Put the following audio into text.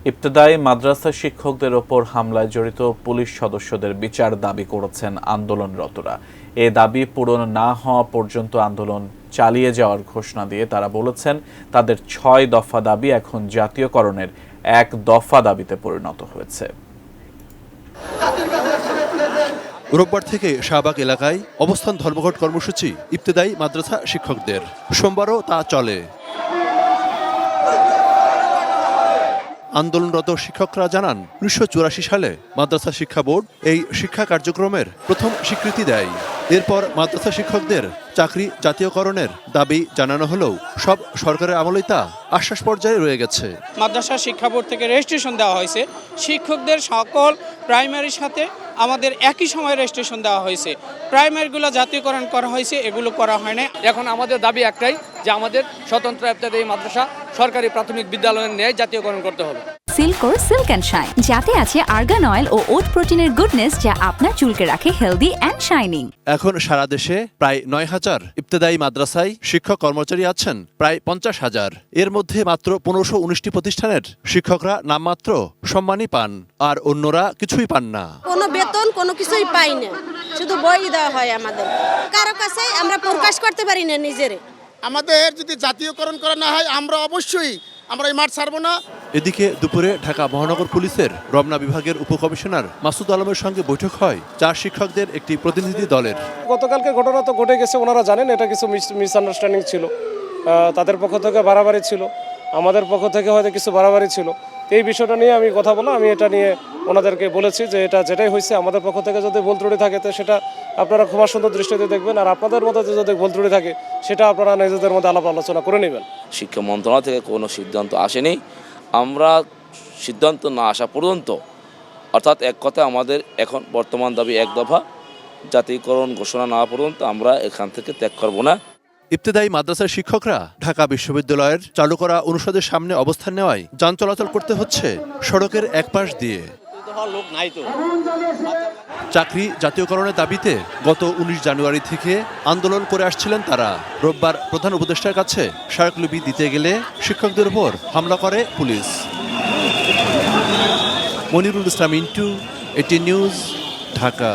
ইবতেদায়ী মাদ্রাসা শিক্ষকদের ওপর হামলায় জড়িত পুলিশ সদস্যদের বিচার দাবি করেছেন আন্দোলনরতরা। এ দাবি পূরণ না হওয়া পর্যন্ত আন্দোলন চালিয়ে যাওয়ার ঘোষণা দিয়ে তারা বলেছেন, তাদের ৬ দফা দাবি এখন জাতীয়করণের ১ দফা দাবিতে পরিণত হয়েছে। রোববার থেকে শাহবাগ এলাকায় অবস্থান ধর্মঘট কর্মসূচি ইবতেদায়ী মাদ্রাসা শিক্ষকদের। সোমবারও তা চলে। আন্দোলনরত শিক্ষকরা জানান, ১৯৮৪ সালে মাদ্রাসা শিক্ষা বোর্ড এই শিক্ষা কার্যক্রমের প্রথম স্বীকৃতি দেয়। এরপর মাদ্রাসা শিক্ষকদের চাকরি জাতীয়করণের দাবি জানানো হলেও সব সরকারের আমলেই তা আশ্বাস পর্যায়ে রয়ে গেছে। মাদ্রাসা শিক্ষা বোর্ড থেকে রেজিস্ট্রেশন দেওয়া হয়েছে, শিক্ষকদের সকল প্রাইমারির সাথে আমাদের একই সময় রেজিস্ট্রেশন দেওয়া হয়েছে। প্রাইমারিগুলো জাতীয়করণ করা হয়েছে, এগুলো করা হয় না। এখন আমাদের দাবি একটাই, যে আমাদের স্বতন্ত্র ইবতেদায়ী মাদ্রাসা সরকারি প্রাথমিক বিদ্যালয়ের ন্যায় জাতীয়করণ করতে হবে। সিল্কোর সিল্ক অ্যান্ড শাইন, যাতে আছে আর্গান অয়েল ও ওট প্রোটিনের গুডনেস, যা আপনার চুলকে রাখে হেলদি অ্যান্ড শাইনিং। এখন সারা দেশে প্রায় ৯,০০০ ইবতেদায়ী মাদ্রাসায় শিক্ষক কর্মচারী আছেন প্রায় ৫০,০০০। এর মধ্যে মাত্র ১৫১৯টি প্রতিষ্ঠানের শিক্ষকরা নামমাত্র সম্মানই পান, আর অন্যরা কিছুই পান না। কোনো বেতন কোনো কিছুই পাই না, শুধু বই দেওয়া হয় আমাদের। কারো কাছে আমরা প্রকাশ করতে পারি না নিজেরে। আমাদের যদি জাতীয়করণ করা না হয় আমরা অবশ্যই এই মাঠ ছাড়বো না। এদিকে দুপুরে ঢাকা মহানগর পুলিশের রমনা বিভাগের উপকমিশনার মাসুদ আলমের সঙ্গে বৈঠক হয় ৪ শিক্ষকদের একটি প্রতিনিধি দলের। গতকালকে ঘটনা তো ঘটে গেছে, ওনারা জানেন এটা কিছু মিসআন্ডারস্ট্যান্ডিং ছিল, তাদের পক্ষ থেকে বাড়াবাড়ি ছিল, আমাদের পক্ষ থেকে হয়তো কিছু বাড়াবাড়ি ছিল। এই বিষয়টা নিয়ে আমি কথা বলা, আমি এটা নিয়ে ওনাদেরকে বলেছি যে এটা যেটাই হয়েছে আমাদের পক্ষ থেকে যদি ভুল ত্রুটি থাকে তো সেটা আপনারা খুব সুন্দর দৃষ্টিতে দেখবেন, আর আপনাদের মধ্যে যদি ভুল ত্রুটি থাকে সেটা আপনারা নিজেদের মধ্যে আলাপ আলোচনা করে নেবেন। শিক্ষা মন্ত্রণালয় থেকে কোনো সিদ্ধান্ত আসেনি। আমরা সিদ্ধান্ত না আসা পর্যন্ত, অর্থাৎ এক কথায় আমাদের এখন বর্তমান দাবি ১ দফা, জাতীয়করণ ঘোষণা না পর্যন্ত আমরা এখান থেকে ত্যাগ করব না। ইবতেদায়ী মাদ্রাসার শিক্ষকরা ঢাকা বিশ্ববিদ্যালয়ের চালু করা অনুষদের সামনে অবস্থান নেওয়ায় যান চলাচল করতে হচ্ছে সড়কের এক পাশ দিয়ে। চাকরি জাতীয়করণের দাবিতে গত ১৯ জানুয়ারি থেকে আন্দোলন করে আসছিলেন তারা। রোববার প্রধান উপদেষ্টার কাছে স্মারকলিপি দিতে গেলে শিক্ষকদের উপর হামলা করে পুলিশ। মনিরুল ইসলাম ইন্টু, 18 নিউজ, ঢাকা।